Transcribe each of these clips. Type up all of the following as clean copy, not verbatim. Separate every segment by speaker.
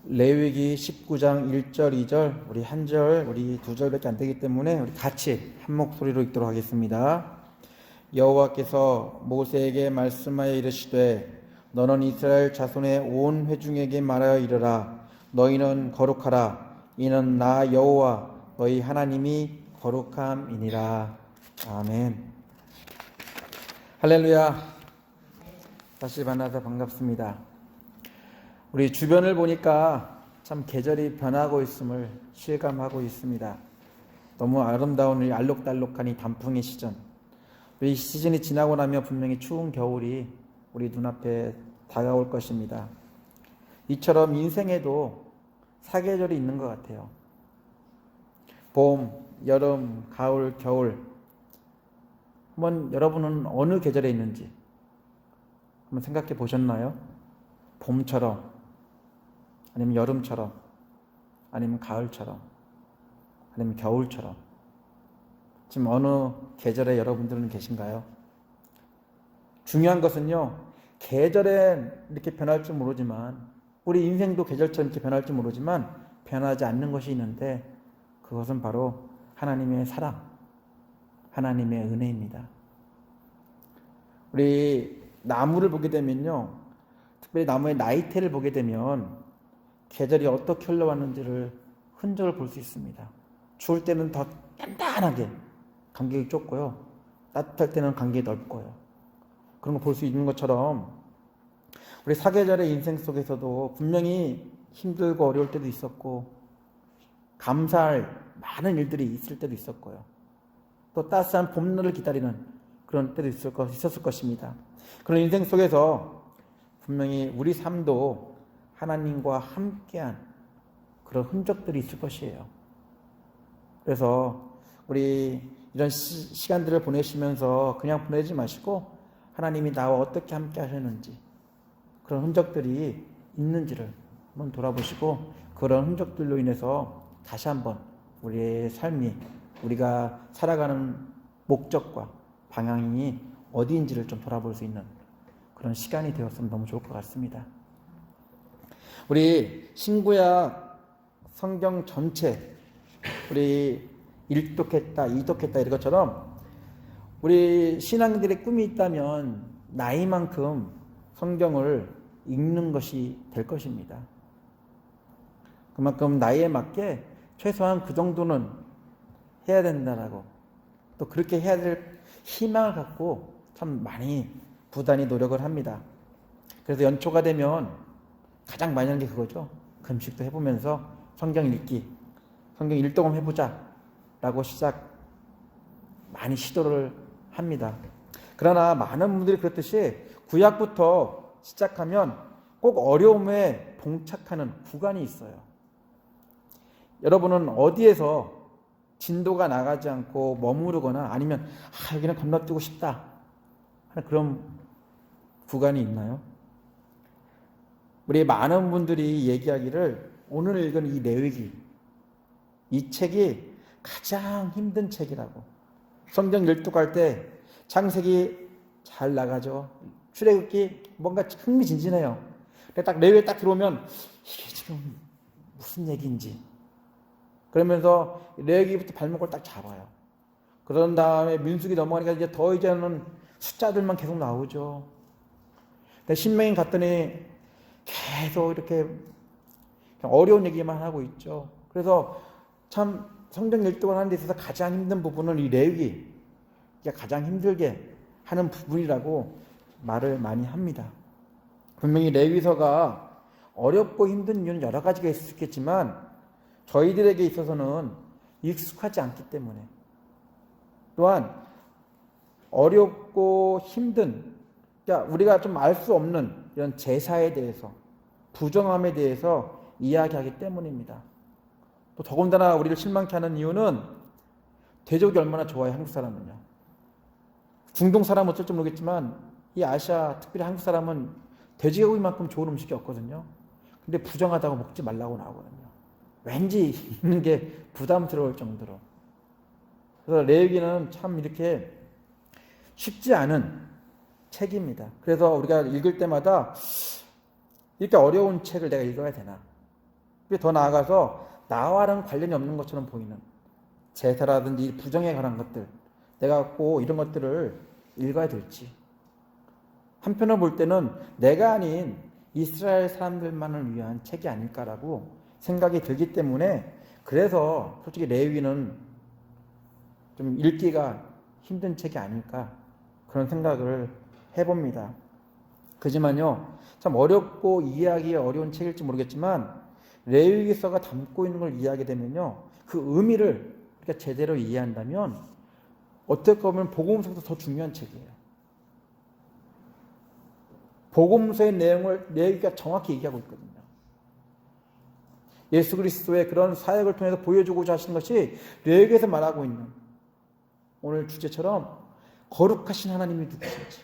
Speaker 1: 레위기 19장 1절, 2절, 우리 한 절, 우리 두 절밖에 안 되기 때문에 우리 같이 한 목소리로 읽도록 하겠습니다. 여호와께서 모세에게 말씀하여 이르시되 너는 이스라엘 자손의 온 회중에게 말하여 이르라. 너희는 거룩하라. 이는 나 여호와 너희 하나님이 거룩함이니라. 아멘. 할렐루야. 다시 만나서 반갑습니다. 우리 주변을 보니까 참 계절이 변하고 있음을 실감하고 있습니다. 너무 아름다운 이 알록달록한 이 단풍의 시즌. 이 시즌이 지나고 나면 분명히 추운 겨울이 우리 눈앞에 다가올 것입니다. 이처럼 인생에도 사계절이 있는 것 같아요. 봄, 여름, 가을, 겨울. 한번 여러분은 어느 계절에 있는지 한번 생각해 보셨나요? 봄처럼, 아니면 여름처럼, 아니면 가을처럼, 아니면 겨울처럼. 지금 어느 계절에 여러분들은 계신가요? 중요한 것은요, 계절에 이렇게 변할 줄 모르지만, 우리 인생도 계절처럼 이렇게 변할 줄 모르지만 변하지 않는 것이 있는데, 그것은 바로 하나님의 사랑, 하나님의 은혜입니다. 우리 나무를 보게 되면요, 특별히 나무의 나이테를 보게 되면 계절이 어떻게 흘러왔는지를 흔적을 볼 수 있습니다. 추울 때는 더 단단하게 간격이 좁고요, 따뜻할 때는 간격이 넓고요. 그런 거 볼 수 있는 것처럼 우리 사계절의 인생 속에서도 분명히 힘들고 어려울 때도 있었고, 감사할 많은 일들이 있을 때도 있었고요, 또 따스한 봄날을 기다리는 그런 때도 있었을 것입니다. 그런 인생 속에서 분명히 우리 삶도 하나님과 함께한 그런 흔적들이 있을 것이에요. 그래서 우리 이런 시간들을 보내시면서 그냥 보내지 마시고 하나님이 나와 어떻게 함께 하셨는지, 그런 흔적들이 있는지를 한번 돌아보시고, 그런 흔적들로 인해서 다시 한번 우리의 삶이, 우리가 살아가는 목적과 방향이 어디인지를 좀 돌아볼 수 있는 그런 시간이 되었으면 너무 좋을 것 같습니다. 우리 신구약 성경 전체, 우리 1독했다, 2독했다 이런 것처럼 우리 신앙인들의 꿈이 있다면 나이만큼 성경을 읽는 것이 될 것입니다. 그만큼 나이에 맞게 최소한 그 정도는 해야 된다라고, 또 그렇게 해야 될 희망을 갖고 참 많이 부단히 노력을 합니다. 그래서 연초가 되면 가장 많이 하는 게 그거죠. 금식도 해보면서 성경 읽기, 성경 일독음 해보자 라고 많이 시도를 합니다. 그러나 많은 분들이 그렇듯이 구약부터 시작하면 꼭 어려움에 봉착하는 구간이 있어요. 여러분은 어디에서 진도가 나가지 않고 머무르거나 아니면 여기는 건너뛰고 싶다 하는 그런 구간이 있나요? 우리 많은 분들이 얘기하기를 오늘 읽은 이 레위기, 이 책이 가장 힘든 책이라고. 성경 열독할 때 창세기 잘 나가죠. 출애굽기 뭔가 흥미진진해요. 근데 딱 레위기에 딱 들어오면 이게 지금 무슨 얘기인지, 그러면서 레위기부터 발목을 딱 잡아요. 그런 다음에 민수기 넘어가니까 이제는 숫자들만 계속 나오죠. 근데 신명기 갔더니 계속 이렇게 어려운 얘기만 하고 있죠. 그래서 참 성경 열독을 하는 데 있어서 가장 힘든 부분은 이 레위기가 가장 힘들게 하는 부분이라고 말을 많이 합니다. 분명히 레위서가 어렵고 힘든 이유는 여러 가지가 있을 수 있겠지만 저희들에게 있어서는 익숙하지 않기 때문에, 또한 어렵고 힘든, 그러니까 우리가 좀 알 수 없는 이런 제사에 대해서, 부정함에 대해서 이야기하기 때문입니다. 또 더군다나 우리를 실망케 하는 이유는 돼지고기 얼마나 좋아해, 한국 사람은요. 중동 사람은 어쩔지 모르겠지만 이 아시아, 특별히 한국 사람은 돼지고기만큼 좋은 음식이 없거든요. 근데 부정하다고 먹지 말라고 나오거든요. 왠지 있는 게 부담스러울 정도로. 그래서 레위기는 참 이렇게 쉽지 않은 책입니다. 그래서 우리가 읽을 때마다 이렇게 어려운 책을 내가 읽어야 되나? 더 나아가서 나와는 관련이 없는 것처럼 보이는 제사라든지 부정에 관한 것들, 내가 꼭 이런 것들을 읽어야 될지. 한편으로 볼 때는 내가 아닌 이스라엘 사람들만을 위한 책이 아닐까라고 생각이 들기 때문에, 그래서 솔직히 레위기는 좀 읽기가 힘든 책이 아닐까 그런 생각을 해봅니다. 그지만요, 참 어렵고 이해하기 어려운 책일지 모르겠지만 레위기서가 담고 있는 걸 이해하게 되면요, 그 의미를 우리가 제대로 이해한다면 어떻게 보면 복음서보다 더 중요한 책이에요. 복음서의 내용을 레위기가 정확히 얘기하고 있거든요. 예수 그리스도의 그런 사역을 통해서 보여주고자 하시는 것이 레위기에서 말하고 있는 오늘 주제처럼 거룩하신 하나님이 누구신지,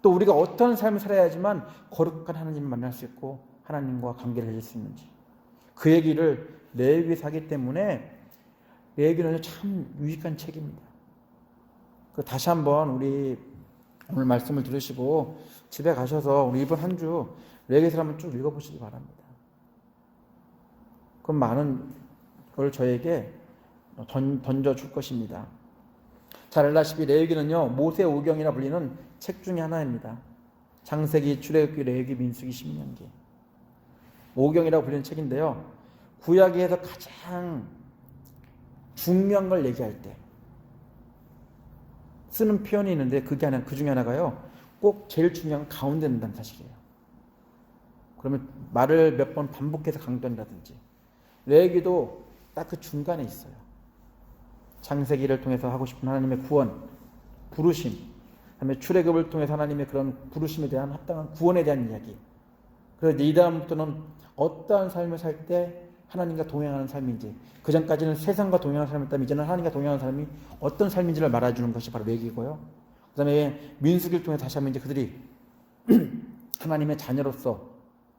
Speaker 1: 또 우리가 어떤 삶을 살아야지만 거룩한 하나님을 만날 수 있고 하나님과 관계를 맺을 수 있는지, 그 얘기를 레위기에서 하기 때문에 레위기는 참 유익한 책입니다. 다시 한번 우리 오늘 말씀을 들으시고 집에 가셔서 우리 이번 한 주 레위기서를 한번 쭉 읽어보시기 바랍니다. 그럼 많은 걸 저에게 던져줄 것입니다. 잘 알다시피 레위기는요, 모세 오경이라 불리는 책 중에 하나입니다. 창세기, 출애굽기, 레위기, 민수기, 신명기, 오경이라고 불리는 책인데요, 구약에서 가장 중요한 걸 얘기할 때 쓰는 표현이 있는데 그 중에 하나가요, 꼭 제일 중요한 가운데 있다는 사실이에요. 그러면 말을 몇 번 반복해서 강조한다든지, 레위기도 딱 그 중간에 있어요. 창세기를 통해서 하고 싶은 하나님의 구원, 부르심, 그다음에 출애굽을 통해서 하나님의 그런 부르심에 대한 합당한 구원에 대한 이야기. 그래서 이 다음부터는 어떠한 삶을 살 때 하나님과 동행하는 삶인지, 그 전까지는 세상과 동행하는 삶이었다면 이제는 하나님과 동행하는 삶이 어떤 삶인지를 말해주는 것이 바로 레위기고요. 그 다음에 민수기를 통해 다시 한번 이제 그들이 하나님의 자녀로서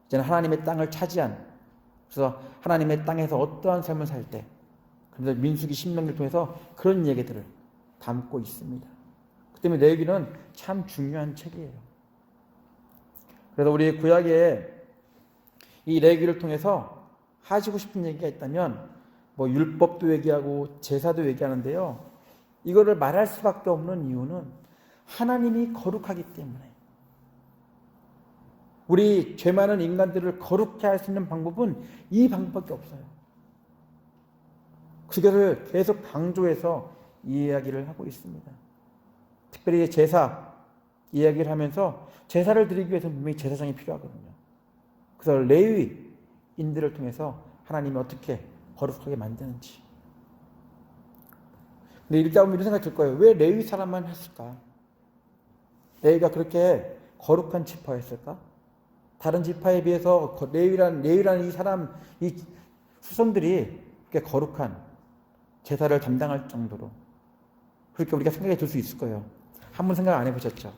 Speaker 1: 이제는 하나님의 땅을 차지한, 그래서 하나님의 땅에서 어떠한 삶을 살 때, 그래서 민수기, 신명기를 통해서 그런 얘기들을 담고 있습니다. 그 때문에 레위기는 참 중요한 책이에요. 그래서 우리 구약에 이 레위기를 통해서 하시고 싶은 얘기가 있다면 뭐 율법도 얘기하고 제사도 얘기하는데요, 이거를 말할 수밖에 없는 이유는 하나님이 거룩하기 때문에. 우리 죄 많은 인간들을 거룩해 할 수 있는 방법은 이 방법밖에 없어요. 그것을 계속 강조해서 이 이야기를 하고 있습니다. 특별히 제사 이야기를 하면서 제사를 드리기 위해서는 분명히 제사장이 필요하거든요. 그래서 레위인들을 통해서 하나님이 어떻게 거룩하게 만드는지. 근데 읽다 보면 이런 생각이 들 거예요. 왜 레위 사람만 했을까? 레위가 그렇게 거룩한 지파였을까? 다른 지파에 비해서 레위라는 이 사람, 이 후손들이 그렇게 거룩한 제사를 담당할 정도로, 그렇게 우리가 생각이 들 수 있을 거예요. 한번 생각 안 해보셨죠?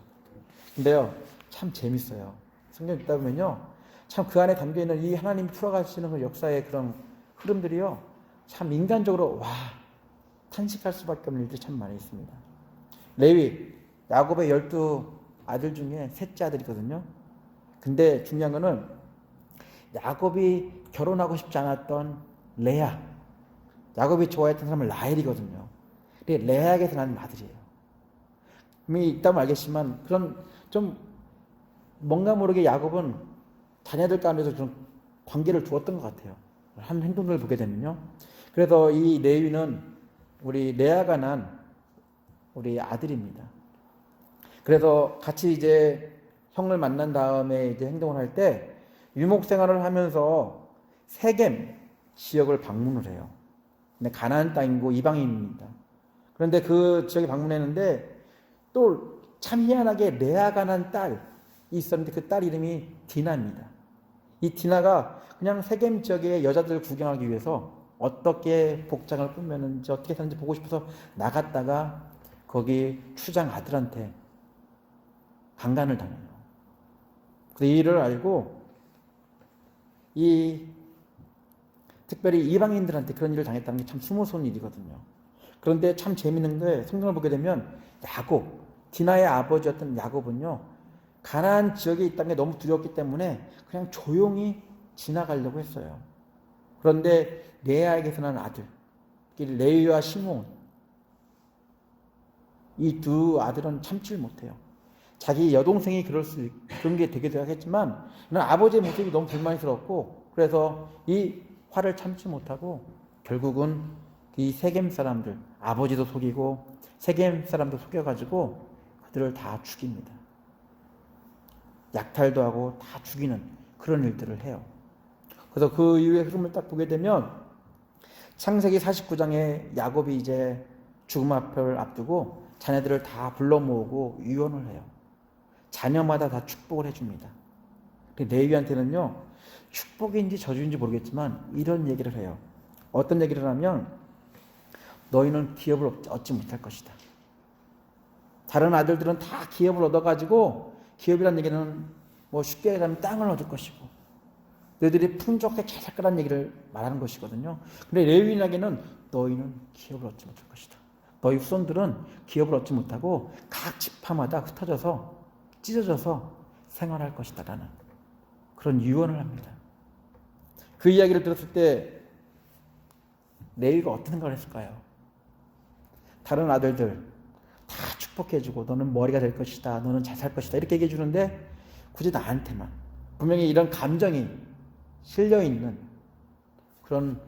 Speaker 1: 근데요, 참 재밌어요. 성경 읽다 보면요, 참 그 안에 담겨있는 이 하나님 풀어가시는 그 역사의 그런 흐름들이요, 참 인간적으로 와, 탄식할 수밖에 없는 일들이 참 많이 있습니다. 레위, 야곱의 12아들 중에 셋째 아들이거든요. 근데 중요한 거는 야곱이 결혼하고 싶지 않았던 레아, 야곱이 좋아했던 사람은 라헬이거든요. 근데 레아에게서 난 아들이에요. 이미 있다면 알겠지만 그런 좀 뭔가 모르게 야곱은 자녀들 가운데서 좀 관계를 두었던 것 같아요. 한 행동을 보게 되면요. 그래서 이 레위는 우리 레아가 난 우리 아들입니다. 그래서 같이 이제 형을 만난 다음에 이제 행동을 할 때 유목 생활을 하면서 세겜 지역을 방문을 해요. 근데 가나안 땅이고 이방인입니다. 그런데 그 지역에 방문했는데 또 참 희한하게 레아가 난 딸이 있었는데 그 딸 이름이 디나입니다. 이 디나가 그냥 세겜 지역의 여자들을 구경하기 위해서 어떻게 복장을 꾸몄는지 어떻게 사는지 보고 싶어서 나갔다가 거기 추장 아들한테 강간을 당해요. 그래서 이 일을 알고 특별히 이방인들한테 그런 일을 당했다는 게 참 스무스러운 일이거든요. 그런데 참 재밌는 게 성경을 보게 되면 야곱, 디나의 아버지였던 야곱은요, 가나안 지역에 있다는 게 너무 두려웠기 때문에 그냥 조용히 지나가려고 했어요. 그런데 레아에게서 난 아들, 레위와 시므온, 이 두 아들은 참지를 못해요. 자기 여동생이 그런 게 되기도 하겠지만 아버지의 모습이 너무 불만스럽고 그래서 이 화를 참지 못하고 결국은 이 세겜 사람들, 아버지도 속이고 세겜 사람도 속여가지고 그들을 다 죽입니다. 약탈도 하고 다 죽이는 그런 일들을 해요. 그래서 그 이후의 흐름을 딱 보게 되면 창세기 49장에 야곱이 이제 죽음 앞을 앞두고 자녀들을 다 불러 모으고 유언을 해요. 자녀마다 다 축복을 해줍니다. 레위한테는요, 축복인지 저주인지 모르겠지만 이런 얘기를 해요. 어떤 얘기를 하면 너희는 기업을 얻지 못할 것이다. 다른 아들들은 다 기업을 얻어가지고, 기업이라는 얘기는 뭐 쉽게 얘기하면 땅을 얻을 것이고 너희들이 풍족하게 잘 살 거라는 얘기를 말하는 것이거든요. 근데 레위인에게는 너희는 기업을 얻지 못할 것이다. 너희 후손들은 기업을 얻지 못하고 각 지파마다 흩어져서 찢어져서 생활할 것이다 라는 그런 유언을 합니다. 그 이야기를 들었을 때 레위가 어떤 생각을 했을까요? 다른 아들들 다 축복해주고 너는 머리가 될 것이다, 너는 잘 살 것이다 이렇게 얘기해 주는데 굳이 나한테만, 분명히 이런 감정이 실려있는 그런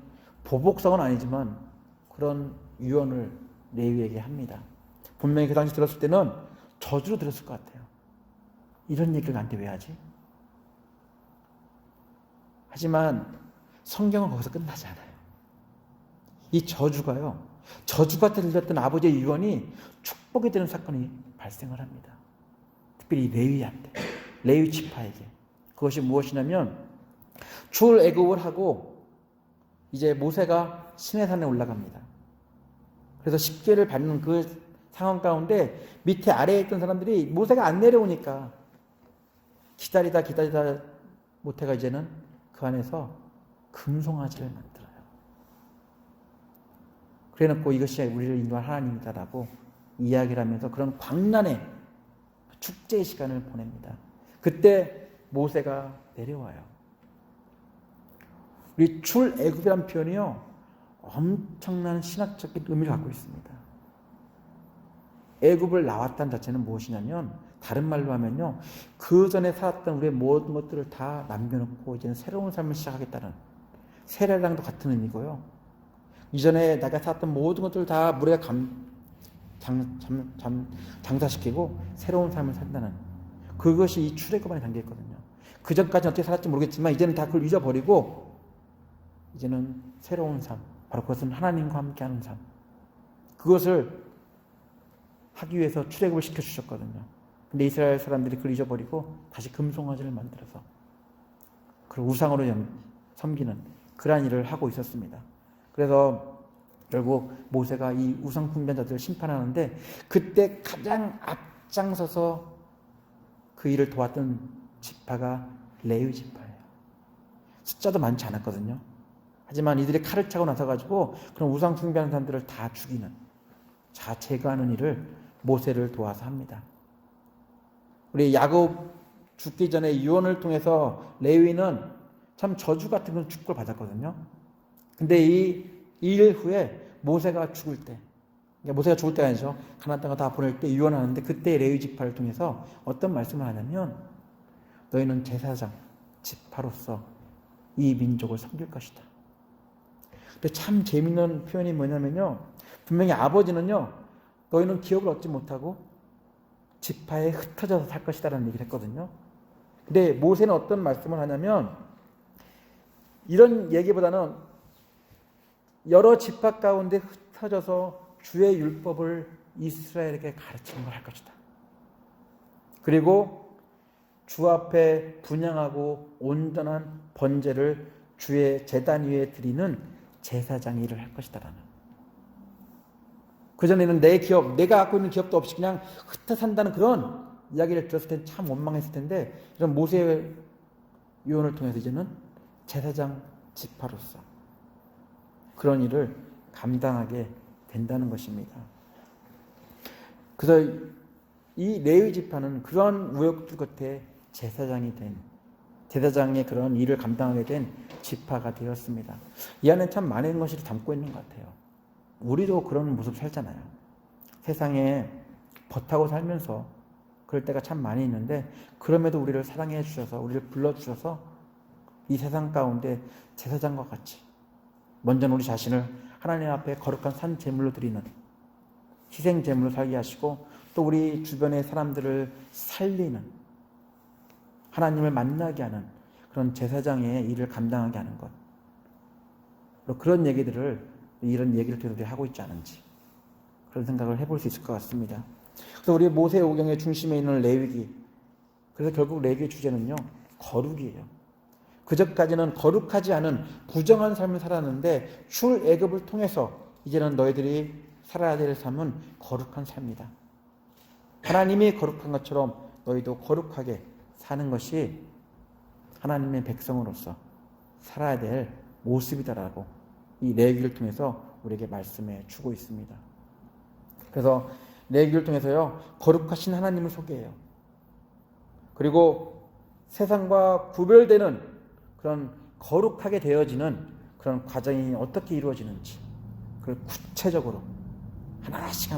Speaker 1: 보복성은 아니지만 그런 유언을 레위에게 합니다. 분명히 그 당시 들었을 때는 저주로 들었을 것 같아요. 이런 얘기를 나한테 왜 하지? 하지만 성경은 거기서 끝나지 않아요. 이 저주가요, 저주가 들렸던 아버지의 유언이 축복이 되는 사건이 발생을 합니다. 특별히 레위한테, 레위 지파에게. 그것이 무엇이냐면 출애굽을 하고 이제 모세가 시내산에 올라갑니다. 그래서 십계를 받는 그 상황 가운데 밑에 아래에 있던 사람들이 모세가 안 내려오니까 기다리다 모태가 이제는 그 안에서 금송아지를 만들어요. 그래놓고 이것이 우리를 인도할 하나님이다라고 이야기를 하면서 그런 광란의 축제의 시간을 보냅니다. 그때 모세가 내려와요. 우리 출애굽이라는 표현이요, 엄청난 신학적인 의미를 갖고 있습니다. 애굽을 나왔다는 자체는 무엇이냐면, 다른 말로 하면요, 그 전에 살았던 우리의 모든 것들을 다 남겨놓고 이제는 새로운 삶을 시작하겠다는 세례랑도 같은 의미고요. 이전에 내가 살았던 모든 것들을 다 물에 장사시키고 새로운 삶을 산다는, 그것이 이 출애굽 안에 담겨있거든요. 그 전까지는 어떻게 살았지 모르겠지만 이제는 다 그걸 잊어버리고 이제는 새로운 삶, 바로 그것은 하나님과 함께하는 삶, 그것을 하기 위해서 출애굽을 시켜주셨거든요. 근데 이스라엘 사람들이 그걸 잊어버리고 다시 금송아지를 만들어서 그걸 우상으로 섬기는 그러한 일을 하고 있었습니다. 그래서 결국 모세가 이 우상 숭배자들을 심판하는데 그때 가장 앞장서서 그 일을 도왔던 지파가 레위 지파예요. 숫자도 많지 않았거든요. 하지만 이들이 칼을 차고 나서가지고 그런 우상 숭배하는 사람들을 다 죽이는, 다 제거하는 일을 모세를 도와서 합니다. 우리 야곱 죽기 전에 유언을 통해서 레위는 참 저주 같은 그런 축복을 받았거든요. 근데 이 일 후에 모세가 죽을 때, 그러니까 모세가 죽을 때가 아니죠. 가나안 땅을 다 보낼 때 유언하는데 그때 레위 지파를 통해서 어떤 말씀을 하냐면 너희는 제사장 지파로서 이 민족을 섬길 것이다. 근데 참 재미있는 표현이 뭐냐면요, 분명히 아버지는요 너희는 기업을 얻지 못하고 지파에 흩어져서 살 것이다라는 얘기를 했거든요. 근데 모세는 어떤 말씀을 하냐면 이런 얘기보다는 여러 지파 가운데 흩어져서 주의 율법을 이스라엘에게 가르치는 걸 할 것이다. 그리고 주 앞에 분향하고 온전한 번제를 주의 제단 위에 드리는 제사장이 일을 할 것이다라는. 그전에는 내 기업, 내가 갖고 있는 기업도 없이 그냥 흩어 산다는 그런 이야기를 들었을 땐 참 원망했을 텐데, 이런 모세의 유언을 통해서 이제는 제사장 지파로서 그런 일을 감당하게 된다는 것입니다. 그래서 이 레위 지파는 그런 우여곡절 끝에 제사장이 된 제사장의 그런 일을 감당하게 된 지파가 되었습니다. 이 안에 참 많은 것이 담고 있는 것 같아요. 우리도 그런 모습 살잖아요. 세상에 벗하고 살면서 그럴 때가 참 많이 있는데, 그럼에도 우리를 사랑해 주셔서, 우리를 불러주셔서 이 세상 가운데 제사장과 같이 먼저는 우리 자신을 하나님 앞에 거룩한 산 제물로 드리는 희생 제물로 살게 하시고, 또 우리 주변의 사람들을 살리는, 하나님을 만나게 하는 그런 제사장의 일을 감당하게 하는 것, 그런 얘기들을, 이런 얘기를 통해서 하고 있지 않은지, 그런 생각을 해볼 수 있을 것 같습니다. 그래서 우리 모세오경의 중심에 있는 레위기, 그래서 결국 레위기의 주제는요, 거룩이에요. 그전까지는 거룩하지 않은 부정한 삶을 살았는데, 출애굽을 통해서 이제는 너희들이 살아야 될 삶은 거룩한 삶이다. 하나님이 거룩한 것처럼 너희도 거룩하게 사는 것이 하나님의 백성으로서 살아야 될 모습이다라고 이 레위기를 통해서 우리에게 말씀해 주고 있습니다. 그래서 레위기를 통해서요, 거룩하신 하나님을 소개해요. 그리고 세상과 구별되는 그런 거룩하게 되어지는 그런 과정이 어떻게 이루어지는지, 그걸 구체적으로 하나씩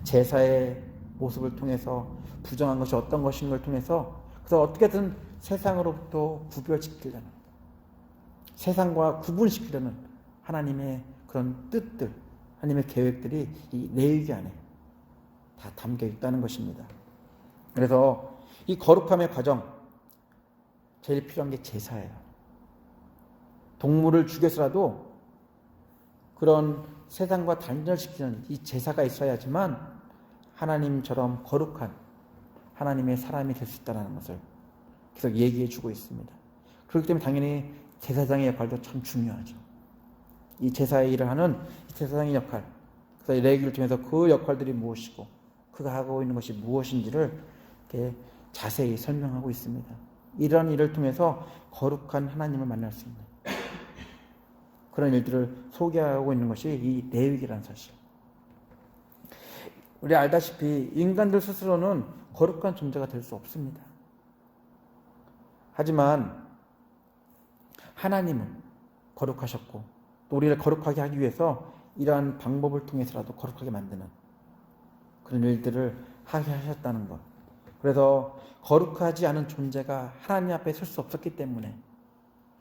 Speaker 1: 제사의 모습을 통해서, 부정한 것이 어떤 것인 걸 통해서, 그래서 어떻게든 세상으로부터 구별시키려는, 세상과 구분시키려는 하나님의 그런 뜻들, 하나님의 계획들이 이 레위기 안에 다 담겨 있다는 것입니다. 그래서 이 거룩함의 과정, 제일 필요한 게 제사예요. 동물을 죽여서라도 그런 세상과 단절시키는 이 제사가 있어야지만 하나님처럼 거룩한 하나님의 사람이 될 수 있다는 것을 계속 얘기해 주고 있습니다. 그렇기 때문에 당연히 제사장의 역할도 참 중요하죠. 이 제사의 일을 하는 이 제사장의 역할, 그래서 레위기를 통해서 그 역할들이 무엇이고 그가 하고 있는 것이 무엇인지를 이렇게 자세히 설명하고 있습니다. 이런 일을 통해서 거룩한 하나님을 만날 수 있는 그런 일들을 소개하고 있는 것이 이 레위기라는 사실. 우리 알다시피 인간들 스스로는 거룩한 존재가 될 수 없습니다. 하지만 하나님은 거룩하셨고, 또 우리를 거룩하게 하기 위해서 이러한 방법을 통해서라도 거룩하게 만드는 그런 일들을 하게 하셨다는 것. 그래서 거룩하지 않은 존재가 하나님 앞에 설 수 없었기 때문에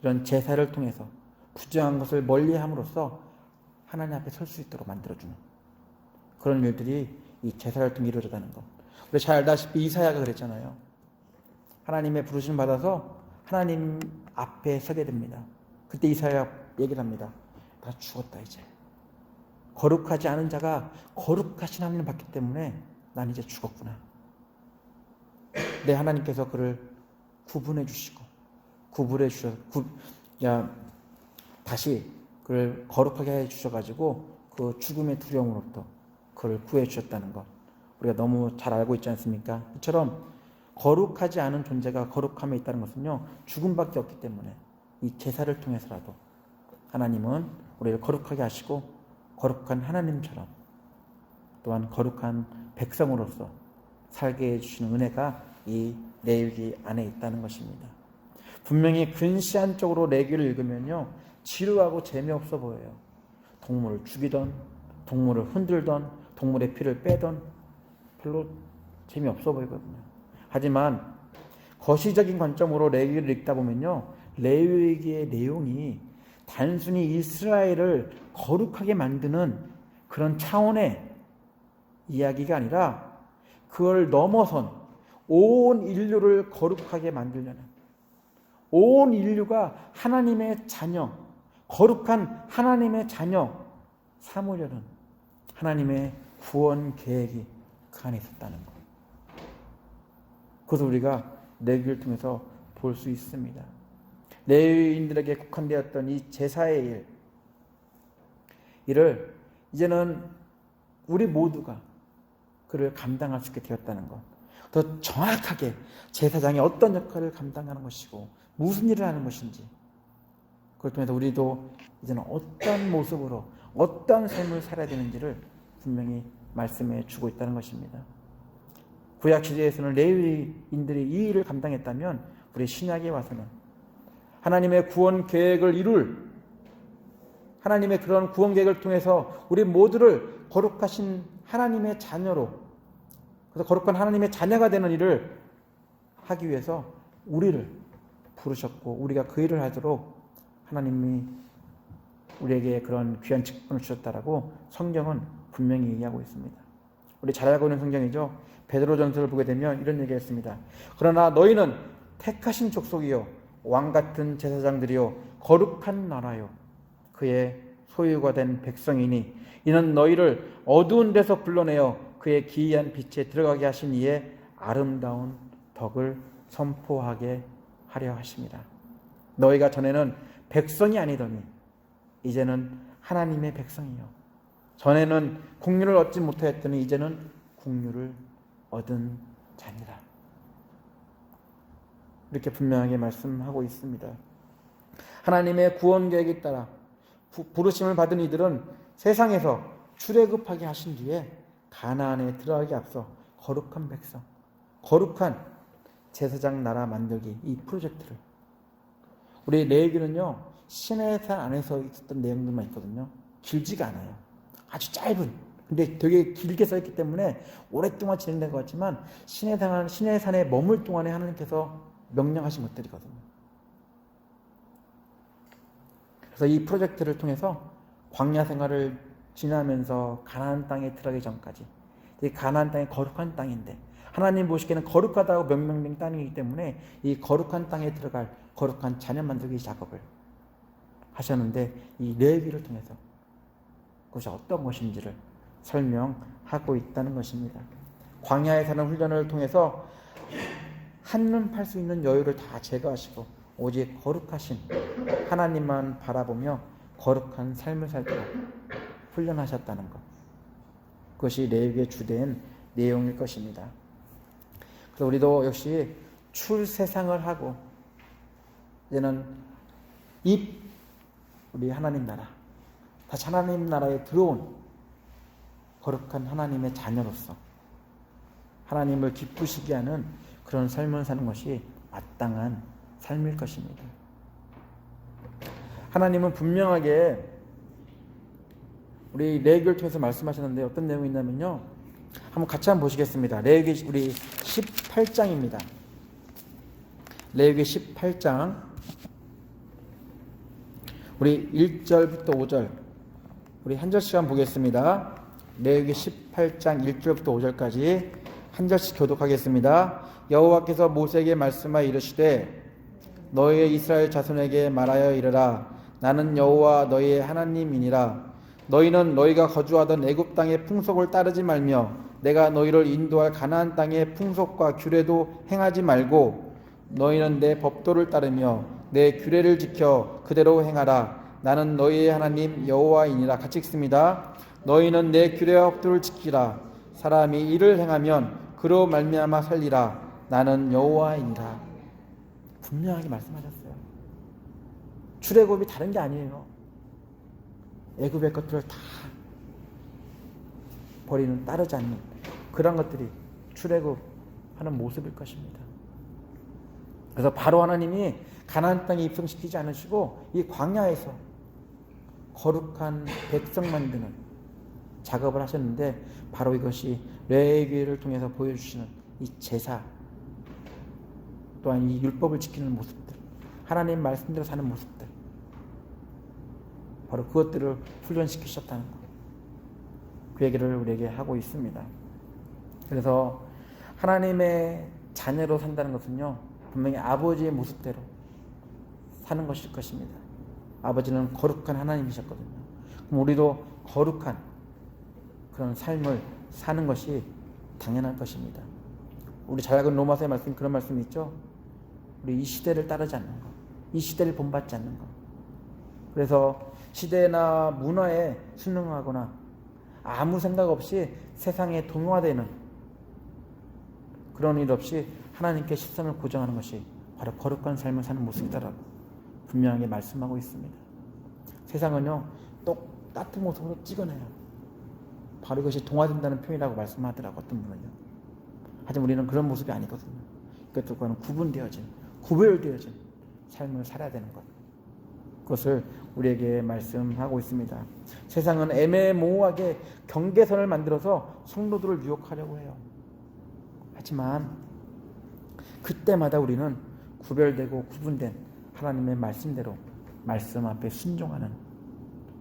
Speaker 1: 이런 제사를 통해서 부정한 것을 멀리함으로써 하나님 앞에 설 수 있도록 만들어주는 그런 일들이 이 제사를 통해 이루어졌다는 것. 우리 잘 알다시피 이사야가 그랬잖아요. 하나님의 부르심을 받아서 하나님 앞에 서게 됩니다. 그때 이사야 얘기를 합니다. 나 죽었다 이제. 거룩하지 않은 자가 거룩하신 하나님을 받기 때문에 난 이제 죽었구나. 내 하나님께서 그를 구분해 주시고 구분해 주셔서 다시 그를 거룩하게 해 주셔가지고 그 죽음의 두려움으로부터 그를 구해 주셨다는 것, 우리가 너무 잘 알고 있지 않습니까? 이처럼 거룩하지 않은 존재가 거룩함에 있다는 것은요, 죽음밖에 없기 때문에 이 제사를 통해서라도 하나님은 우리를 거룩하게 하시고 거룩한 하나님처럼 또한 거룩한 백성으로서 살게 해주시는 은혜가 이 레위기 안에 있다는 것입니다. 분명히 근시안 쪽으로 레위기를 읽으면요, 지루하고 재미없어 보여요. 동물을 죽이던, 동물을 흔들던, 동물의 피를 빼던 별로 재미없어 보이거든요. 하지만 거시적인 관점으로 레위기를 읽다 보면요, 레위기의 내용이 단순히 이스라엘을 거룩하게 만드는 그런 차원의 이야기가 아니라 그걸 넘어선 온 인류를 거룩하게 만들려는, 온 인류가 하나님의 자녀, 거룩한 하나님의 자녀 삼으려는 하나님의 구원 계획이 그 안에 있었다는 것. 그것을 우리가 레위기를 통해서 볼 수 있습니다. 레위인들에게 국한되었던 이 제사의 일을 이제는 우리 모두가 그를 감당할 수 있게 되었다는 것. 더 정확하게 제사장이 어떤 역할을 감당하는 것이고 무슨 일을 하는 것인지, 그걸 통해서 우리도 이제는 어떤 모습으로 어떤 삶을 살아야 되는지를 분명히 말씀해 주고 있다는 것입니다. 구약 시대에서는 레위인들이 이 일을 감당했다면 우리 신약에 와서는 하나님의 구원 계획을 이룰 하나님의 그런 구원 계획을 통해서 우리 모두를 거룩하신 하나님의 자녀로, 그래서 거룩한 하나님의 자녀가 되는 일을 하기 위해서 우리를 부르셨고 우리가 그 일을 하도록 하나님이 우리에게 그런 귀한 직분을 주셨다라고 성경은 분명히 얘기하고 있습니다. 우리 잘 알고 있는 성경이죠. 베드로전서를 보게 되면 이런 얘기가 있습니다. 그러나 너희는 택하신 족속이요 왕같은 제사장들이요 거룩한 나라요 그의 소유가 된 백성이니 이는 너희를 어두운 데서 불러내어 그의 기이한 빛에 들어가게 하신 이의 아름다운 덕을 선포하게 하려 하십니다. 너희가 전에는 백성이 아니더니 이제는 하나님의 백성이요 전에는 국류를 얻지 못하였더니 이제는 국류를 얻은 자니라. 이렇게 분명하게 말씀하고 있습니다. 하나님의 구원 계획에 따라 부르심을 받은 이들은 세상에서 출애굽하게 하신 뒤에 가나안에 들어가기 앞서 거룩한 백성, 거룩한 제사장 나라 만들기 이 프로젝트를 우리 레위기는요 시내산 안에서 있었던 내용들만 있거든요. 길지가 않아요. 아주 짧은 근데 되게 길게 써있기 때문에 오랫동안 진행된 것 같지만 시내산에 머물 동안에 하나님께서 명령하신 것들이거든요. 그래서 이 프로젝트를 통해서 광야 생활을 지나면서 가나안 땅에 들어가기 전까지 이 가나안 땅이 거룩한 땅인데 하나님 보시기에는 거룩하다고 명명된 땅이기 때문에 이 거룩한 땅에 들어갈 거룩한 자녀 만들기 작업을 하셨는데 이 레위기를 통해서 그것이 어떤 것인지를 설명하고 있다는 것입니다. 광야에 사는 훈련을 통해서 한눈 팔 수 있는 여유를 다 제거하시고 오직 거룩하신 하나님만 바라보며 거룩한 삶을 살도록 훈련하셨다는 것. 그것이 레위기의 주된 내용일 것입니다. 그래서 우리도 역시 출세상을 하고 이제는 우리 하나님 나라 다시 하나님 나라에 들어온 거룩한 하나님의 자녀로서 하나님을 기쁘시게 하는 그런 삶을 사는 것이 마땅한 삶일 것입니다. 하나님은 분명하게 우리 레위기를 통해서 말씀하셨는데 어떤 내용이 있냐면요. 한번 같이 한번 보시겠습니다. 레위기 우리 18장입니다. 레위기 18장 우리 1절부터 5절 우리 한 절씩 한번 보겠습니다. 레위기 18장 1절부터 5절까지 한 절씩 교독하겠습니다. 여호와께서 모세에게 말씀하여 이르시되 너희의 이스라엘 자손에게 말하여 이르라 나는 여호와 너희의 하나님이니라. 너희는 너희가 거주하던 애굽 땅의 풍속을 따르지 말며 내가 너희를 인도할 가나안 땅의 풍속과 규례도 행하지 말고 너희는 내 법도를 따르며 내 규례를 지켜 그대로 행하라. 나는 너희의 하나님 여호와이니라. 같이 읽습니다. 너희는 내 규례와 법도를 지키라. 사람이 이를 행하면 그로 말미암아 살리라. 나는 여호와이니라. 분명하게 말씀하셨어요. 출애굽이 다른 게 아니에요. 애굽의 것들을 다 버리는 따르지 않는 그런 것들이 출애굽하는 모습일 것입니다. 그래서 바로 하나님이 가나안 땅에 입성시키지 않으시고 이 광야에서 거룩한 백성 만드는 작업을 하셨는데 바로 이것이 레위기를 통해서 보여주시는 이 제사 또한 이 율법을 지키는 모습들 하나님 말씀대로 사는 모습들 바로 그것들을 훈련시키셨다는 것. 그 얘기를 우리에게 하고 있습니다. 그래서 하나님의 자녀로 산다는 것은요 분명히 아버지의 모습대로 사는 것일 것입니다. 아버지는 거룩한 하나님이셨거든요. 그럼 우리도 거룩한 그런 삶을 사는 것이 당연할 것입니다. 우리 잘 알고 있는 로마서의 말씀 그런 말씀이 있죠. 우리 이 시대를 따르지 않는 것, 이 시대를 본받지 않는 것. 그래서 시대나 문화에 순응하거나 아무 생각 없이 세상에 동요화되는 그런 일 없이 하나님께 시선을 고정하는 것이 바로 거룩한 삶을 사는 모습이다라고 분명하게 말씀하고 있습니다. 세상은요 똑같은 모습으로 찍어내요. 바로 이것이 동화된다는 표현이라고 말씀하더라고 어떤 분은요. 하지만 우리는 그런 모습이 아니거든요. 그것들과는 구별되어진 삶을 살아야 되는 것. 그것을 우리에게 말씀하고 있습니다. 세상은 애매모호하게 경계선을 만들어서 성도들을 유혹하려고 해요. 하지만 그때마다 우리는 구별되고 구분된 하나님의 말씀대로 말씀 앞에 순종하는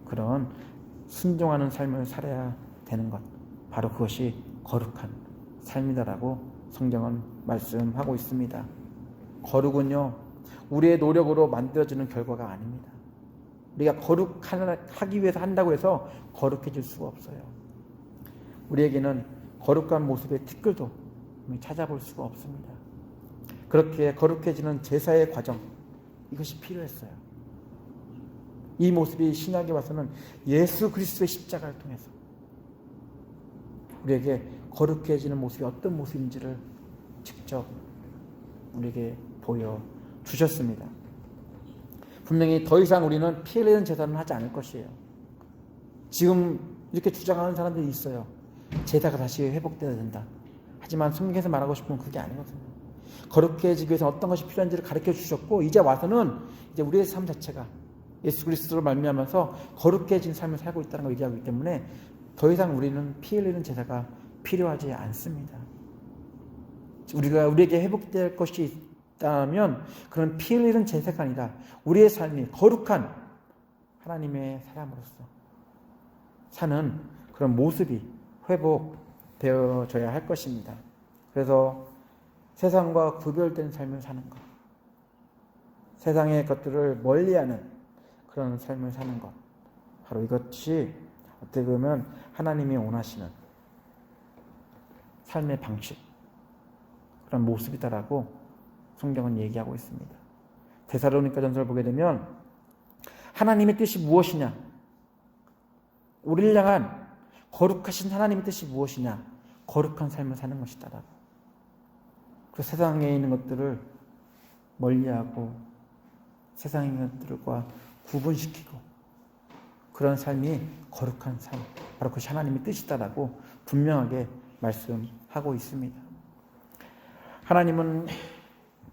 Speaker 1: 그런 순종하는 삶을 살아야 되는 것, 바로 그것이 거룩한 삶이다라고 성경은 말씀하고 있습니다. 거룩은요, 우리의 노력으로 만들어지는 결과가 아닙니다. 우리가 거룩하기 위해서 한다고 해서 거룩해질 수가 없어요. 우리에게는 거룩한 모습의 티끌도 찾아볼 수가 없습니다. 그렇게 거룩해지는 제사의 과정, 이것이 필요했어요. 이 모습이 신약에 와서는 예수 그리스도의 십자가를 통해서 우리에게 거룩해지는 모습이 어떤 모습인지를 직접 우리에게 보여주셨습니다. 분명히 더 이상 우리는 피 흘리는 제사는 하지 않을 것이에요. 지금 이렇게 주장하는 사람들이 있어요. 제사가 다시 회복되어야 된다. 하지만 성경에서 말하고 싶은 건 그게 아니거든요. 거룩해지기 위해서 어떤 것이 필요한지를 가르쳐 주셨고, 이제 와서는 이제 우리의 삶 자체가 예수 그리스도로 말미암아서 거룩해진 삶을 살고 있다는 걸 얘기하기 때문에 더 이상 우리는 피 흘리는 제사가 필요하지 않습니다. 우리에게 회복될 것이 있다면 그런 피 흘리는 제사가 아니라 우리의 삶이 거룩한 하나님의 사람으로서 사는 그런 모습이 회복되어져야 할 것입니다. 그래서 세상과 구별된 삶을 사는 것, 세상의 것들을 멀리하는 그런 삶을 사는 것, 바로 이것이 어떻게 보면 하나님이 원하시는 삶의 방식, 그런 모습이다라고 성경은 얘기하고 있습니다. 데살로니가 전서를 보게 되면 하나님의 뜻이 무엇이냐, 우리를 향한 거룩하신 하나님의 뜻이 무엇이냐, 거룩한 삶을 사는 것이다라고. 그 세상에 있는 것들을 멀리하고 세상에 있는 것들과 구분시키고 그런 삶이 거룩한 삶, 바로 그것이 하나님의 뜻이다라고 분명하게 말씀하고 있습니다. 하나님은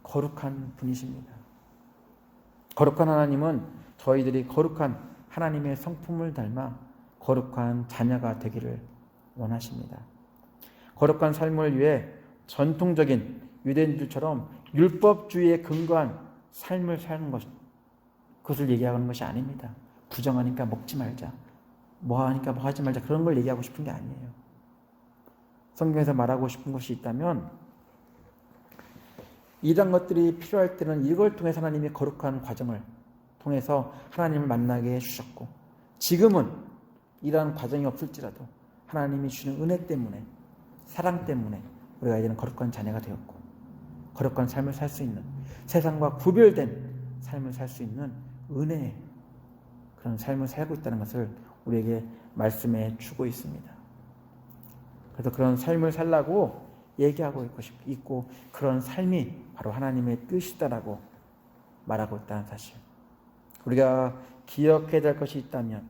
Speaker 1: 거룩한 분이십니다. 거룩한 하나님은 저희들이 거룩한 하나님의 성품을 닮아 거룩한 자녀가 되기를 원하십니다. 거룩한 삶을 위해 전통적인 유대인들처럼 율법주의에 근거한 삶을 사는 것, 그것을 얘기하는 것이 아닙니다. 부정하니까 먹지 말자, 뭐 하니까 뭐 하지 말자, 그런 걸 얘기하고 싶은 게 아니에요. 성경에서 말하고 싶은 것이 있다면 이런 것들이 필요할 때는 이걸 통해서 하나님이 거룩한 과정을 통해서 하나님을 만나게 해주셨고, 지금은 이러한 과정이 없을지라도 하나님이 주시는 은혜 때문에, 사랑 때문에 우리가 이제는 거룩한 자녀가 되었고 거룩한 삶을 살 수 있는, 세상과 구별된 삶을 살 수 있는 은혜의 그런 삶을 살고 있다는 것을 우리에게 말씀해 주고 있습니다. 그래서 그런 삶을 살라고 얘기하고 있고 그런 삶이 바로 하나님의 뜻이다라고 말하고 있다는 사실, 우리가 기억해야 될 것이 있다면,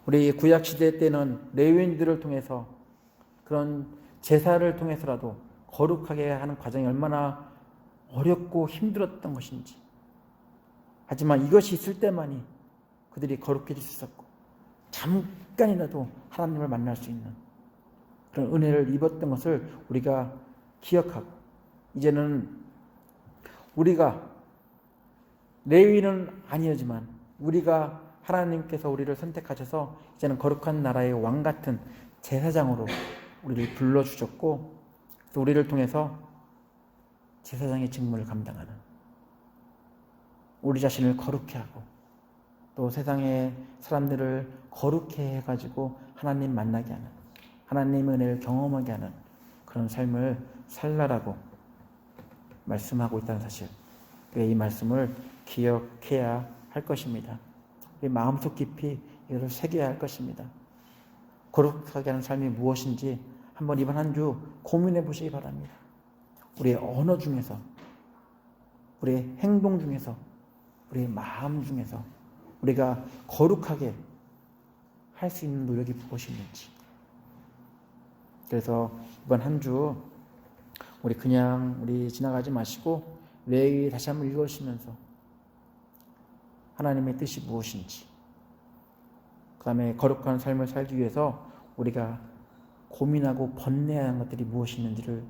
Speaker 1: 우리 구약시대 때는 레위인들을 통해서 그런 제사를 통해서라도 거룩하게 하는 과정이 얼마나 어렵고 힘들었던 것인지, 하지만 이것이 있을 때만이 그들이 거룩해질 수 있었고 잠깐이라도 하나님을 만날 수 있는 그런 은혜를 입었던 것을 우리가 기억하고, 이제는 우리가 레위는 아니었지만 우리가 하나님께서 우리를 선택하셔서 이제는 거룩한 나라의 왕 같은 제사장으로 우리를 불러주셨고, 또 우리를 통해서 제사장의 직무를 감당하는, 우리 자신을 거룩해 하고 또 세상의 사람들을 거룩해 해가지고 하나님 만나게 하는, 하나님의 은혜를 경험하게 하는 그런 삶을 살라라고 말씀하고 있다는 사실, 이 말씀을 기억해야 할 것입니다. 우리 마음속 깊이 이것을 새겨야 할 것입니다. 거룩하게 하는 삶이 무엇인지 한번 이번 한 주 고민해 보시기 바랍니다. 우리의 언어 중에서, 우리의 행동 중에서, 우리의 마음 중에서 우리가 거룩하게 할 수 있는 노력이 무엇이 있는지, 그래서 이번 한 주 우리 그냥 우리 지나가지 마시고 매일 다시 한번 읽으시면서 하나님의 뜻이 무엇인지, 그 다음에 거룩한 삶을 살기 위해서 우리가 고민하고 번뇌해야 하는 것들이 무엇이 있는지를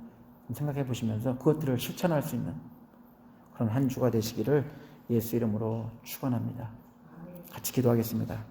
Speaker 1: 생각해 보시면서 그것들을 실천할 수 있는 그런 한 주가 되시기를 예수 이름으로 축원합니다. 같이 기도하겠습니다.